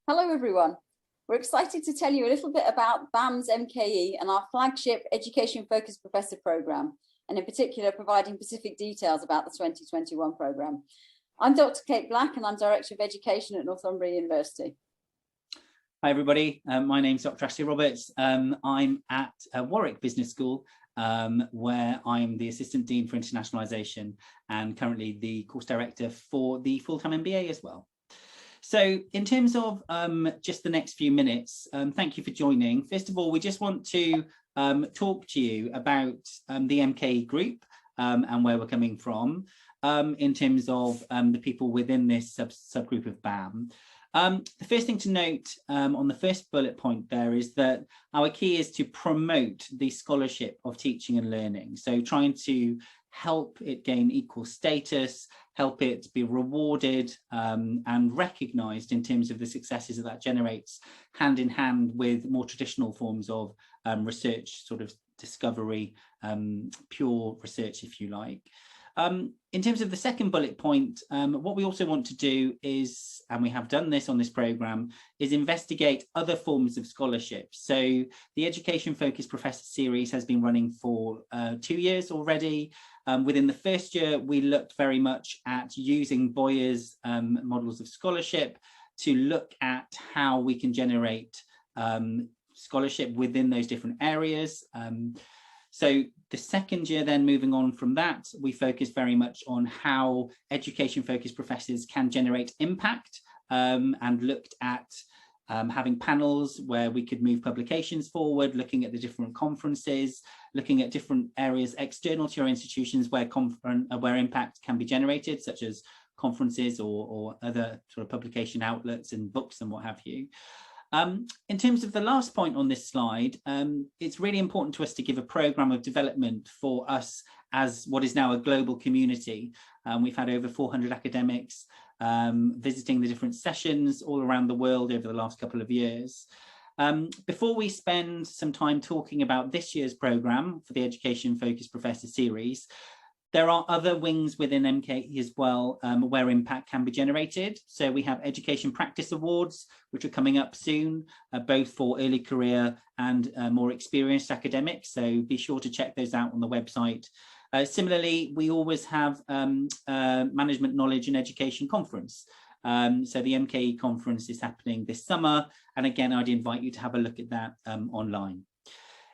Hello everyone. We're excited to tell you a little bit about BAM's MKE and our flagship Education Focused Professor Programme, and in particular providing specific details about the 2021 programme. I'm Dr. Kate Black and I'm Director of Education at Northumbria University. Hi everybody, my name's Dr. Ashley Roberts. I'm at Warwick Business School, where I'm the Assistant Dean for Internationalisation and currently the Course Director for the full-time MBA as well. So in terms of just the next few minutes, thank you for joining. First of all, we just want to talk to you about the MKE group and where we're coming from in terms of the people within this subgroup of BAM. The first thing to note on the first bullet point there is that our key is to promote the scholarship of teaching and learning. So trying to help it gain equal status, help it be rewarded and recognised in terms of the successes that generates, hand in hand with more traditional forms of research, sort of discovery, pure research, if you like. In terms of the second bullet point, what we also want to do is, and we have done this on this programme, is investigate other forms of scholarship. So the Education Focused Professor Series has been running for 2 years already. Within the first year, we looked very much at using Boyer's models of scholarship to look at how we can generate scholarship within those different areas. So the second year, then moving on from that, we focused very much on how education focused professors can generate impact and looked at having panels where we could move publications forward, looking at the different conferences, looking at different areas external to your institutions where impact can be generated, such as conferences or other sort of publication outlets and books and what have you. In terms of the last point on this slide, it's really important to us to give a programme of development for us as what is now a global community. We've had over 400 academics visiting the different sessions all around the world over the last couple of years. Before we spend some time talking about this year's programme for the Education Focused Professor Series, there are other wings within MKE as well where impact can be generated. So we have Education Practice Awards, which are coming up soon, both for early career and more experienced academics. So be sure to check those out on the website. Similarly, we always have Management Knowledge and Education Conference. So the MKE conference is happening this summer. And again, I'd invite you to have a look at that online.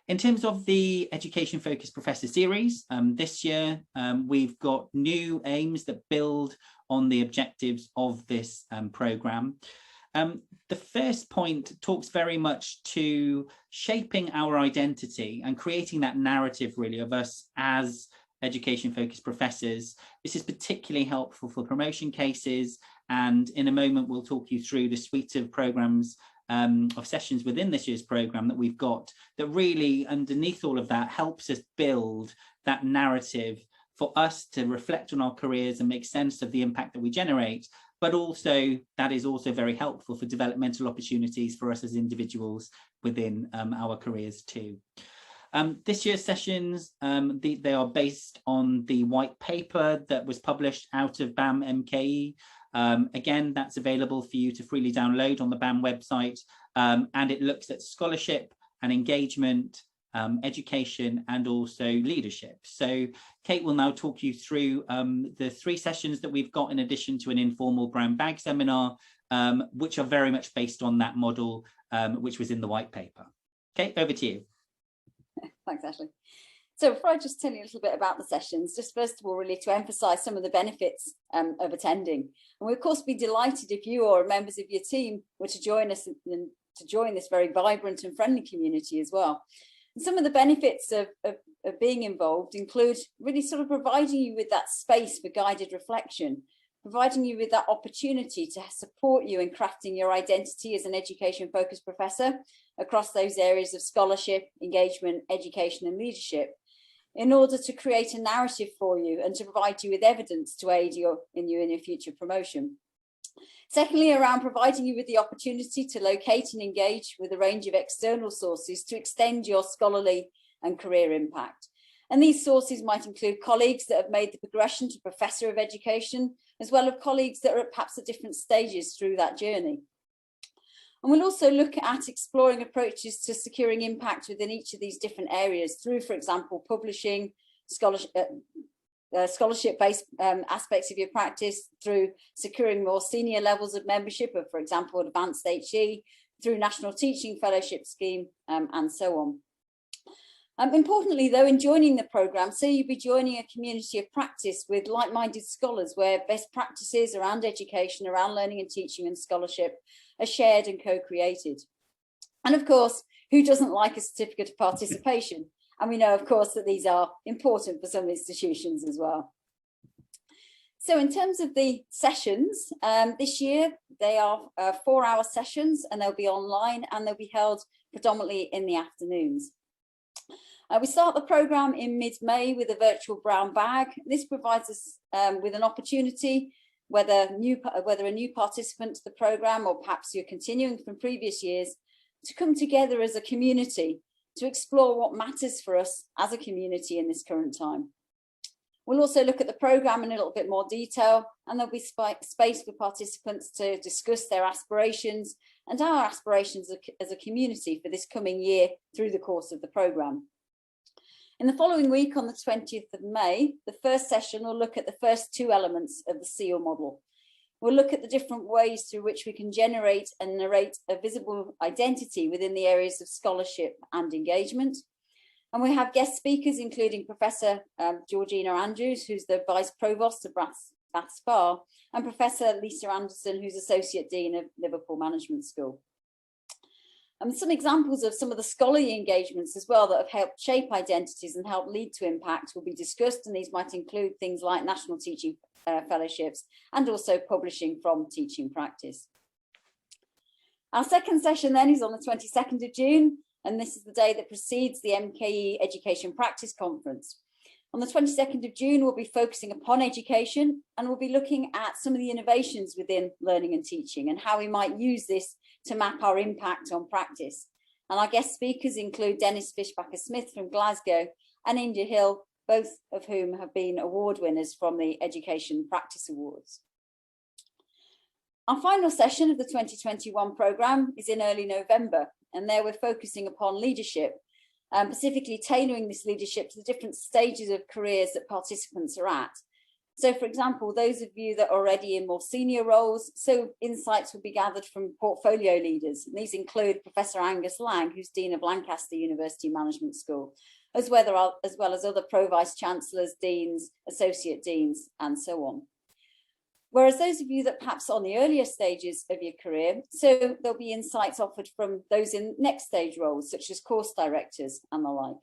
In terms of the Education Focused Professor Series, this year we've got new aims that build on the objectives of this programme. The first point talks very much to shaping our identity and creating that narrative really of us as education focused professors. This is particularly helpful for promotion cases, and in a moment we'll talk you through the suite of programmes of sessions within this year's programme that we've got that really underneath all of that helps us build that narrative for us to reflect on our careers and make sense of the impact that we generate, but also that is also very helpful for developmental opportunities for us as individuals within our careers too. This year's sessions, they are based on the white paper that was published out of BAM MKE. Again, that's available for you to freely download on the BAM website, and it looks at scholarship and engagement, education, and also leadership. So Kate will now talk you through the 3 sessions that we've got in addition to an informal brown bag seminar, which are very much based on that model, which was in the white paper. Kate, over to you. Thanks, Ashley. So before I just tell you a little bit about the sessions, just first of all, really to emphasise some of the benefits of attending. And we'll of course be delighted if you or members of your team were to join us and to join this very vibrant and friendly community as well. And some of the benefits of being involved include really sort of providing you with that space for guided reflection, providing you with that opportunity to support you in crafting your identity as an education focused professor across those areas of scholarship, engagement, education and leadership, in order to create a narrative for you and to provide you with evidence to aid you in your future promotion. Secondly, around providing you with the opportunity to locate and engage with a range of external sources to extend your scholarly and career impact. And these sources might include colleagues that have made the progression to Professor of Education, as well as colleagues that are perhaps at different stages through that journey. And we'll also look at exploring approaches to securing impact within each of these different areas through, for example, publishing, scholarship-based aspects of your practice, through securing more senior levels of membership of, for example, Advanced HE, through National Teaching Fellowship Scheme, and so on. Importantly, though, in joining the programme, so you'll be joining a community of practice with like-minded scholars where best practices around education, around learning and teaching and scholarship are shared and co-created. And of course, who doesn't like a certificate of participation? And we know, of course, that these are important for some institutions as well. So in terms of the sessions, this year, they are 4-hour sessions, and they'll be online and they'll be held predominantly in the afternoons. We start the programme in mid-May with a virtual brown bag. This provides us with an opportunity, whether a new participant to the programme or perhaps you're continuing from previous years, to come together as a community to explore what matters for us as a community in this current time. We'll also look at the programme in a little bit more detail, and there'll be space for participants to discuss their aspirations and our aspirations as a community for this coming year through the course of the programme. In the following week, on the 20th of May, the first session will look at the first 2 elements of the SEAL model. We'll look at the different ways through which we can generate and narrate a visible identity within the areas of scholarship and engagement. And we have guest speakers, including Professor Georgina Andrews, who's the Vice Provost of Bath Spa, and Professor Lisa Anderson, who's Associate Dean of Liverpool Management School. And some examples of some of the scholarly engagements as well that have helped shape identities and help lead to impact will be discussed, and these might include things like National Teaching Fellowships and also publishing from teaching practice. Our second session then is on the 22nd of June, and this is the day that precedes the MKE Education Practice Conference. On the 22nd of June, we'll be focusing upon education, and we'll be looking at some of the innovations within learning and teaching and how we might use this to map our impact on practice. And our guest speakers include Dennis Fishbacker-Smith from Glasgow and India Hill, both of whom have been award winners from the Education Practice Awards. Our final session of the 2021 programme is in early November, and there we're focusing upon leadership, specifically tailoring this leadership to the different stages of careers that participants are at. So, for example, those of you that are already in more senior roles, so insights will be gathered from portfolio leaders. And these include Professor Angus Lang, who's Dean of Lancaster University Management School, as well as other Pro-Vice Chancellors, Deans, Associate Deans, and so on. Whereas those of you that perhaps on the earlier stages of your career, so there'll be insights offered from those in next stage roles, such as course directors and the like.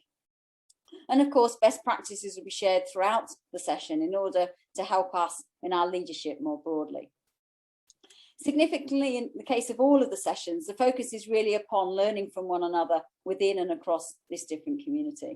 And of course, best practices will be shared throughout the session in order to help us in our leadership more broadly. Significantly, in the case of all of the sessions, the focus is really upon learning from one another within and across this different community.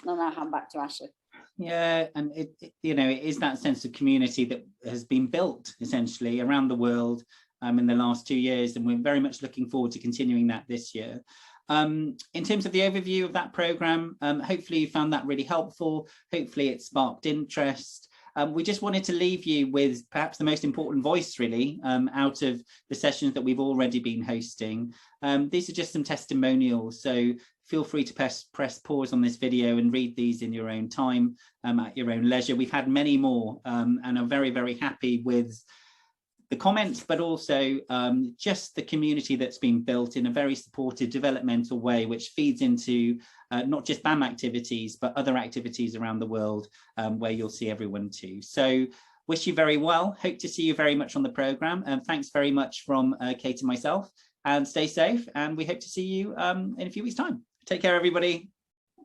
And I'll now hand back to Ashley. Yeah, and it is that sense of community that has been built essentially around the world in the last 2 years, and we're very much looking forward to continuing that this year. In terms of the overview of that programme, hopefully you found that really helpful. Hopefully it sparked interest. We just wanted to leave you with perhaps the most important voice really out of the sessions that we've already been hosting. These are just some testimonials, so feel free to press pause on this video and read these in your own time at your own leisure. We've had many more and are very, very happy with the comments, but also just the community that's been built in a very supportive developmental way, which feeds into not just BAM activities, but other activities around the world where you'll see everyone too. So wish you very well. Hope to see you very much on the programme. And thanks very much from Kate and myself, and stay safe. And we hope to see you in a few weeks' time. Take care, everybody.